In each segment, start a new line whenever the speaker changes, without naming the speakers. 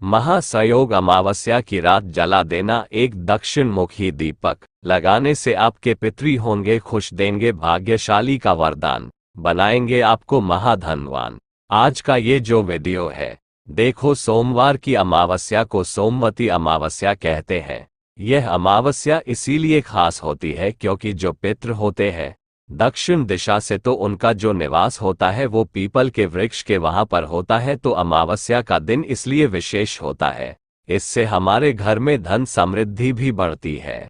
महासयोग अमावस्या की रात जला देना एक दक्षिणमुखी दीपक लगाने से आपके पितृ होंगे खुश, देंगे भाग्यशाली का वरदान, बनाएंगे आपको महाधनवान। आज का ये जो वीडियो है, देखो, सोमवार की अमावस्या को सोमवती अमावस्या कहते हैं। यह अमावस्या इसीलिए खास होती है क्योंकि जो पितृ होते हैं दक्षिण दिशा से, तो उनका जो निवास होता है वो पीपल के वृक्ष के वहां पर होता है। तो अमावस्या का दिन इसलिए विशेष होता है, इससे हमारे घर में धन समृद्धि भी बढ़ती है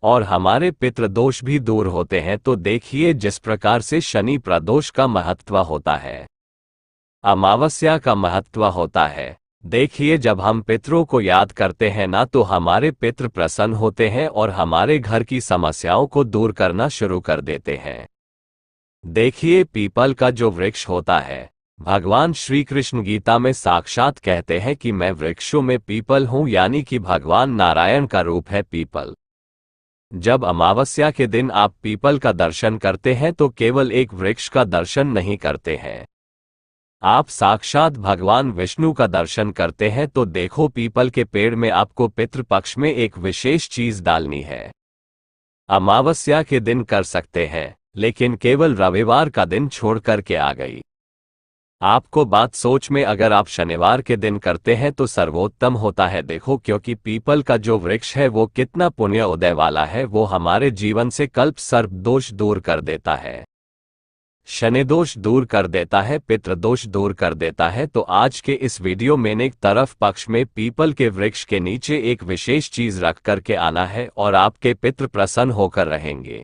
और हमारे पितृदोष भी दूर होते हैं। तो देखिए जिस प्रकार से शनि प्रदोष का महत्व होता है, अमावस्या का महत्व होता है। देखिए, जब हम पितरों को याद करते हैं ना, तो हमारे पितृ प्रसन्न होते हैं और हमारे घर की समस्याओं को दूर करना शुरू कर देते हैं। देखिए, पीपल का जो वृक्ष होता है, भगवान श्री कृष्ण गीता में साक्षात कहते हैं कि मैं वृक्षों में पीपल हूं, यानी कि भगवान नारायण का रूप है पीपल। जब अमावस्या के दिन आप पीपल का दर्शन करते हैं तो केवल एक वृक्ष का दर्शन नहीं करते हैं, आप साक्षात भगवान विष्णु का दर्शन करते हैं। तो देखो, पीपल के पेड़ में आपको पितृपक्ष में एक विशेष चीज डालनी है। अमावस्या के दिन कर सकते हैं, लेकिन केवल रविवार का दिन छोड़ करके आ गई। आपको बात सोच में, अगर आप शनिवार के दिन करते हैं तो सर्वोत्तम होता है। देखो, क्योंकि पीपल का जो वृक्ष है वो कितना पुण्य उदय वाला है, वो हमारे जीवन से कल्प सर्प दोष दूर कर देता है, शनि दोष दूर कर देता है, पितृदोष दूर कर देता है। तो आज के इस वीडियो में एक तरफ पक्ष में पीपल के वृक्ष के नीचे एक विशेष चीज रख करके आना है और आपके पितृ प्रसन्न होकर रहेंगे।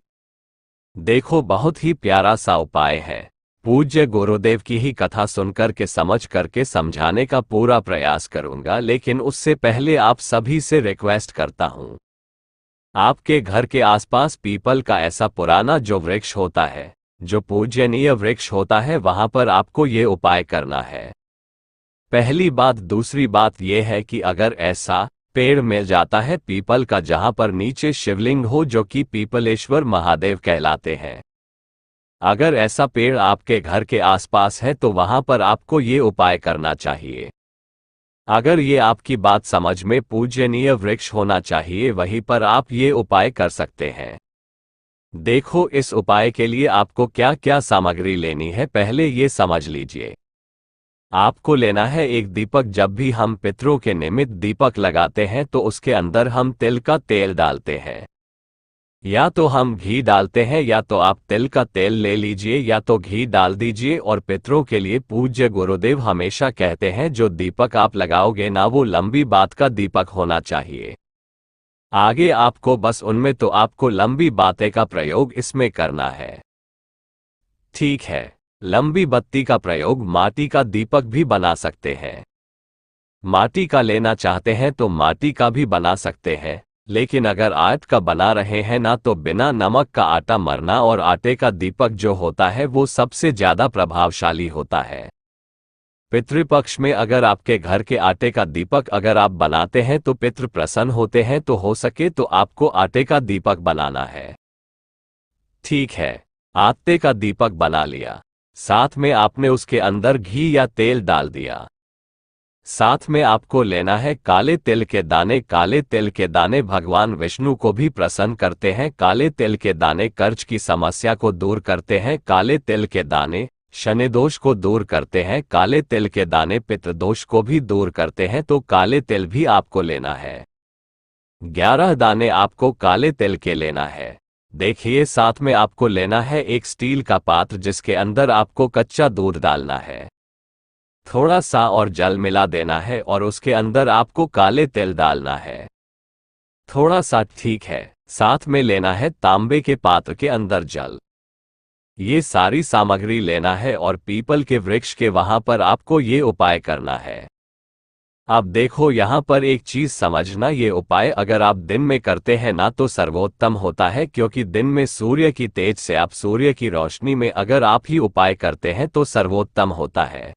देखो, बहुत ही प्यारा सा उपाय है। पूज्य गुरुदेव की ही कथा सुनकर के समझ करके समझाने का पूरा प्रयास करूंगा, लेकिन उससे पहले आप सभी से रिक्वेस्ट करता हूं, आपके घर के आसपास पीपल का ऐसा पुराना जो वृक्ष होता है, जो पूजनीय वृक्ष होता है, वहां पर आपको ये उपाय करना है। पहली बात। दूसरी बात यह है कि अगर ऐसा पेड़ मिल जाता है पीपल का जहां पर नीचे शिवलिंग हो, जो कि पीपलेश्वर महादेव कहलाते हैं, अगर ऐसा पेड़ आपके घर के आसपास है तो वहां पर आपको ये उपाय करना चाहिए। अगर ये आपकी बात समझ में पूजनीय वृक्ष होना चाहिए, वहीं पर आप ये उपाय कर सकते हैं। देखो, इस उपाय के लिए आपको क्या क्या सामग्री लेनी है, पहले ये समझ लीजिए। आपको लेना है एक दीपक। जब भी हम पितरों के निमित्त दीपक लगाते हैं तो उसके अंदर हम तिल का तेल डालते हैं, या तो हम घी डालते हैं, या तो आप तिल का तेल ले लीजिए, या तो घी डाल दीजिए। और पितरों के लिए पूज्य गुरुदेव हमेशा कहते हैं जो दीपक आप लगाओगे ना, वो लंबी बात का दीपक होना चाहिए। आगे आपको बस उनमें तो आपको लंबी बातें का प्रयोग इसमें करना है, ठीक है। लंबी बत्ती का प्रयोग माटी का दीपक भी बना सकते हैं। माटी का लेना चाहते हैं तो माटी का भी बना सकते हैं, लेकिन अगर आयत का बना रहे हैं ना, तो बिना नमक का आटा मरना और आटे का दीपक जो होता है वो सबसे ज्यादा प्रभावशाली होता है। पितृपक्ष में अगर आपके घर के आटे का दीपक अगर आप बनाते हैं तो पितृ प्रसन्न होते हैं। तो हो सके तो आपको आटे का दीपक बनाना है, ठीक है। आटे का दीपक बना लिया, साथ में आपने उसके अंदर घी या तेल डाल दिया। साथ में आपको लेना है काले तिल के दाने। काले तिल के दाने भगवान विष्णु को भी प्रसन्न करते हैं। काले तिल के दाने कर्ज की समस्या को दूर करते हैं। काले तिल के दाने शनि दोष को दूर करते हैं। काले तिल के दाने पितृदोष को भी दूर करते हैं। तो काले तिल भी आपको लेना है। 11 दाने आपको काले तिल के लेना है। देखिए, साथ में आपको लेना है एक स्टील का पात्र, जिसके अंदर आपको कच्चा दूध डालना है, थोड़ा सा और जल मिला देना है, और उसके अंदर आपको काले तिल डालना है, थोड़ा सा, ठीक है। साथ में लेना है तांबे के पात्र के अंदर जल। ये सारी सामग्री लेना है और पीपल के वृक्ष के वहां पर आपको ये उपाय करना है। अब देखो, यहाँ पर एक चीज समझना, ये उपाय अगर आप दिन में करते हैं ना तो सर्वोत्तम होता है, क्योंकि दिन में सूर्य की तेज से, आप सूर्य की रोशनी में अगर आप ही उपाय करते हैं तो सर्वोत्तम होता है।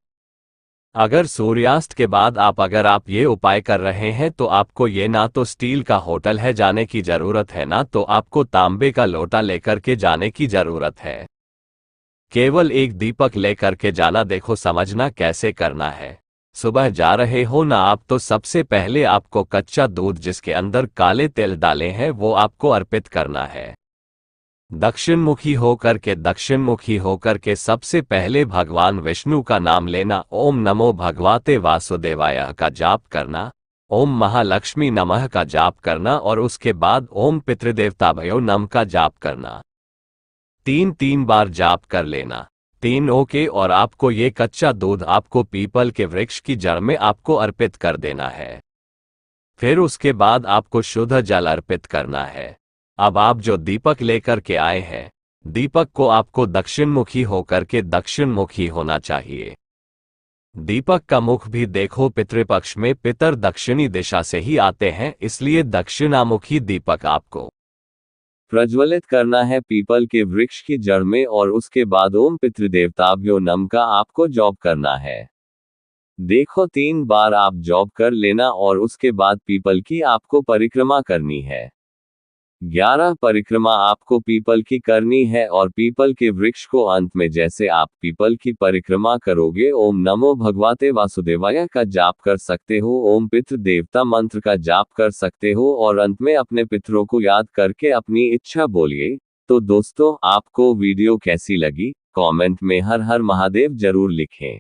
अगर सूर्यास्त के बाद अगर आप ये उपाय कर रहे हैं तो आपको ये ना तो स्टील का होटल है जाने की जरूरत है, ना तो आपको तांबे का लोटा लेकर के जाने की जरूरत है। केवल एक दीपक लेकर के जाना। देखो, समझना कैसे करना है। सुबह जा रहे हो ना आप, तो सबसे पहले आपको कच्चा दूध जिसके अंदर काले तिल डाले हैं वो आपको अर्पित करना है। दक्षिणमुखी होकर के सबसे पहले भगवान विष्णु का नाम लेना, ओम नमो भगवते वासुदेवाय का जाप करना, ओम महालक्ष्मी नमः का जाप करना और उसके बाद ओम पितृदेवताभ्यो नमः का जाप करना। 3 बार जाप कर लेना। 3 ओके। और आपको ये कच्चा दूध आपको पीपल के वृक्ष की जड़ में आपको अर्पित कर देना है। फिर उसके बाद आपको शुद्ध जल अर्पित करना है। अब आप जो दीपक लेकर के आए हैं, दीपक को आपको दक्षिणमुखी होकर के दक्षिणमुखी होना चाहिए। दीपक का मुख भी देखो, पितृपक्ष में पितर दक्षिणी दिशा से ही आते हैं, इसलिए दक्षिणामुखी दीपक आपको प्रज्वलित करना है पीपल के वृक्ष की जड़ में और उसके बाद ओम पितृदेवताभ्यो नमः का आपको जॉब करना है। देखो 3 बार आप जॉब कर लेना और उसके बाद पीपल की आपको परिक्रमा करनी है। 11 परिक्रमा आपको पीपल की करनी है और पीपल के वृक्ष को अंत में जैसे आप पीपल की परिक्रमा करोगे ओम नमो भगवते वासुदेवाय का जाप कर सकते हो, ओम पितृ देवता मंत्र का जाप कर सकते हो और अंत में अपने पितरों को याद करके अपनी इच्छा बोलिए। तो दोस्तों, आपको वीडियो कैसी लगी कमेंट में हर हर महादेव जरूर लिखें।